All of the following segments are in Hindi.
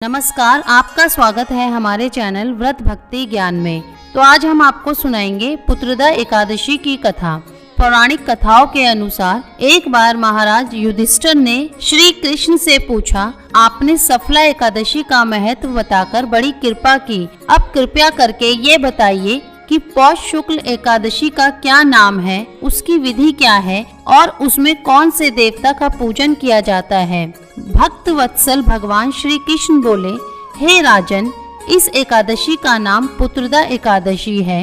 नमस्कार, आपका स्वागत है हमारे चैनल व्रत भक्ति ज्ञान में। तो आज हम आपको सुनाएंगे पुत्रदा एकादशी की कथा। पौराणिक कथाओं के अनुसार एक बार महाराज युधिष्ठिर ने श्री कृष्ण से पूछा, आपने सफला एकादशी का महत्व बताकर बड़ी कृपा की। अब कृपया करके ये बताइए कि पौष शुक्ल एकादशी का क्या नाम है, उसकी विधि क्या है और उसमें कौन से देवता का पूजन किया जाता है। भक्त वत्सल भगवान श्री कृष्ण बोले, हे राजन, इस एकादशी का नाम पुत्रदा एकादशी है।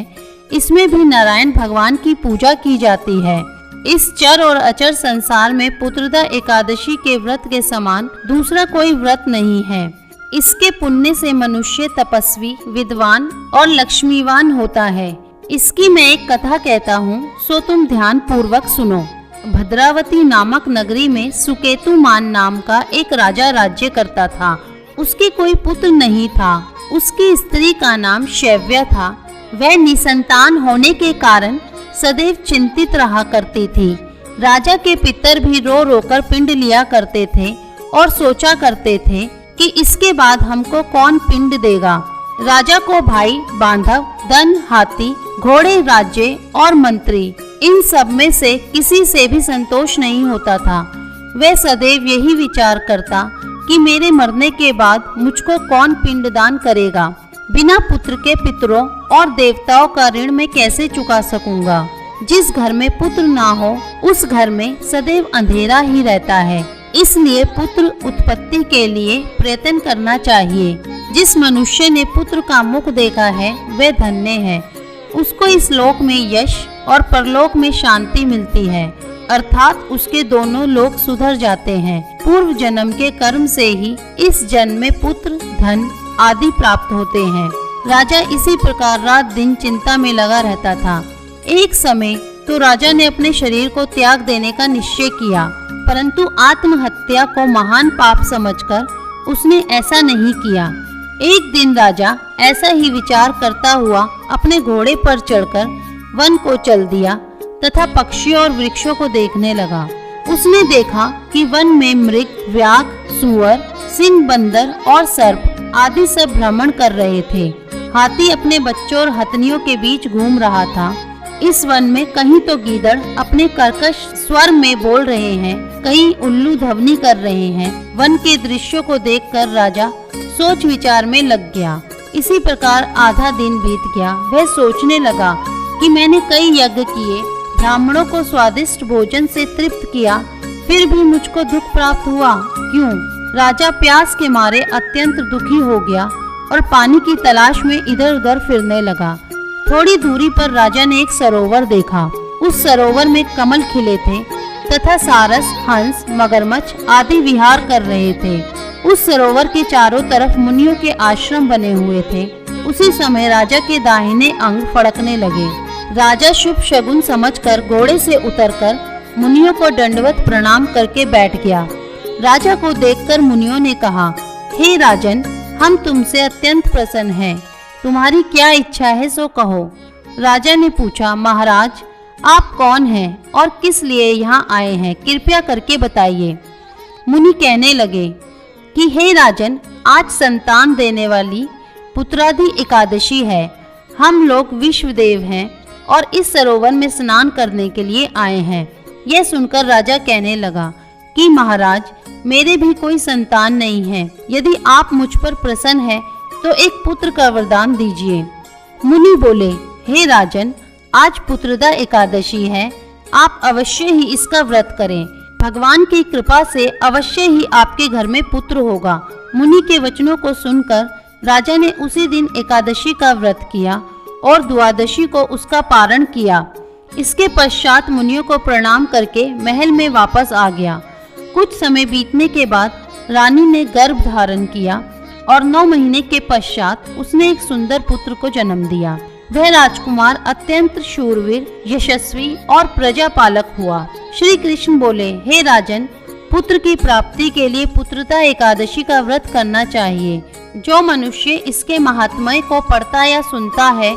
इसमें भी नारायण भगवान की पूजा की जाती है। इस चर और अचर संसार में पुत्रदा एकादशी के व्रत के समान दूसरा कोई व्रत नहीं है। इसके पुण्य से मनुष्य तपस्वी, विद्वान और लक्ष्मीवान होता है। इसकी मैं एक कथा कहता हूँ, सो तुम ध्यान पूर्वक सुनो। भद्रावती नामक नगरी में सुकेतुमान नाम का एक राजा राज्य करता था। उसके कोई पुत्र नहीं था। उसकी स्त्री का नाम शैव्या था। वह निसंतान होने के कारण सदैव चिंतित रहा करती थी। राजा के पितर भी रो रो कर पिंड लिया करते थे और सोचा करते थे कि इसके बाद हमको कौन पिंड देगा। राजा को भाई, बांधव, धन, हाथी, घोड़े, राज्य और मंत्री, इन सब में से किसी से भी संतोष नहीं होता था। वह सदैव यही विचार करता कि मेरे मरने के बाद मुझको कौन पिंडदान करेगा। बिना पुत्र के पितरों और देवताओं का ऋण मैं कैसे चुका सकूंगा। जिस घर में पुत्र ना हो उस घर में सदैव अंधेरा ही रहता है। इसलिए पुत्र उत्पत्ति के लिए प्रयत्न करना चाहिए। जिस मनुष्य ने पुत्र का मुख देखा है वह धन्य है। उसको इस लोक में यश और परलोक में शांति मिलती है, अर्थात उसके दोनों लोक सुधर जाते हैं। पूर्व जन्म के कर्म से ही इस जन्म में पुत्र, धन आदि प्राप्त होते हैं। राजा इसी प्रकार रात दिन चिंता में लगा रहता था। एक समय तो राजा ने अपने शरीर को त्याग देने का निश्चय किया, परंतु आत्महत्या को महान पाप समझकर उसने ऐसा नहीं किया। एक दिन राजा ऐसा ही विचार करता हुआ अपने घोड़े पर चढ़कर वन को चल दिया तथा पक्षियों और वृक्षों को देखने लगा। उसने देखा कि वन में मृग, व्याघ, सूअर, सिंह, बंदर और सर्प आदि सब भ्रमण कर रहे थे। हाथी अपने बच्चों और हथनियों के बीच घूम रहा था। इस वन में कहीं तो गीदड़ अपने कर्कश स्वर में बोल रहे हैं, कहीं उल्लू ध्वनि कर रहे हैं। वन के दृश्यों को देखकर राजा सोच विचार में लग गया। इसी प्रकार आधा दिन बीत गया। वह सोचने लगा कि मैंने कई यज्ञ किए, ब्राह्मणों को स्वादिष्ट भोजन से तृप्त किया, फिर भी मुझको दुख प्राप्त हुआ, क्यों? राजा प्यास के मारे अत्यंत दुखी हो गया और पानी की तलाश में इधर उधर फिरने लगा। थोड़ी दूरी पर राजा ने एक सरोवर देखा। उस सरोवर में कमल खिले थे तथा सारस, हंस, मगरमच्छ आदि विहार कर रहे थे। उस सरोवर के चारों तरफ मुनियों के आश्रम बने हुए थे। उसी समय राजा के दाहिने अंग फड़कने लगे। राजा शुभ शगुन समझकर घोड़े से उतरकर मुनियों को दंडवत प्रणाम करके बैठ गया। राजा को देखकर मुनियों ने कहा, हे राजन, हम तुमसे अत्यंत प्रसन्न हैं। तुम्हारी क्या इच्छा है सो कहो। राजा ने पूछा, महाराज, आप कौन हैं और किस लिए यहाँ आए हैं, कृपया करके बताइए। मुनि कहने लगे कि हे राजन, आज संतान देने वाली पुत्रादि एकादशी है। हम लोग विश्वदेव हैं और इस सरोवर में स्नान करने के लिए आए हैं। यह सुनकर राजा कहने लगा कि महाराज, मेरे भी कोई संतान नहीं है। यदि आप मुझ पर प्रसन्न हैं तो एक पुत्र का वरदान दीजिए। मुनि बोले, हे राजन, आज पुत्रदा एकादशी है। आप अवश्य ही इसका व्रत करें। भगवान की कृपा से अवश्य ही आपके घर में पुत्र होगा। मुनि के वचनों को सुनकर राजा ने उसी दिन एकादशी का व्रत किया और द्वादशी को उसका पारण किया। इसके पश्चात मुनियों को प्रणाम करके महल में वापस आ गया। कुछ समय बीतने के बाद रानी ने गर्भ धारण किया और 9 महीने के पश्चात उसने एक सुंदर पुत्र को जन्म दिया। वह राजकुमार अत्यंत शूरवीर, यशस्वी और प्रजापालक हुआ। श्री कृष्ण बोले, हे राजन, पुत्र की प्राप्ति के लिए पुत्रदा एकादशी का व्रत करना चाहिए। जो मनुष्य इसके महात्म्य को पढ़ता या सुनता है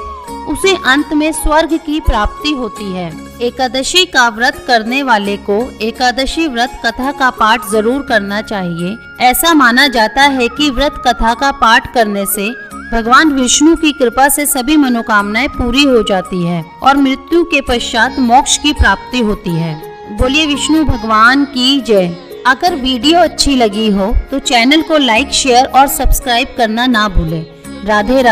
उसे अंत में स्वर्ग की प्राप्ति होती है। एकादशी का व्रत करने वाले को एकादशी व्रत कथा का पाठ जरूर करना चाहिए। ऐसा माना जाता है कि व्रत कथा का पाठ करने से भगवान विष्णु की कृपा से सभी मनोकामनाएं पूरी हो जाती है और मृत्यु के पश्चात मोक्ष की प्राप्ति होती है। बोलिए विष्णु भगवान की जय। अगर वीडियो अच्छी लगी हो तो चैनल को लाइक, शेयर और सब्सक्राइब करना ना भूलें। राधे राधे।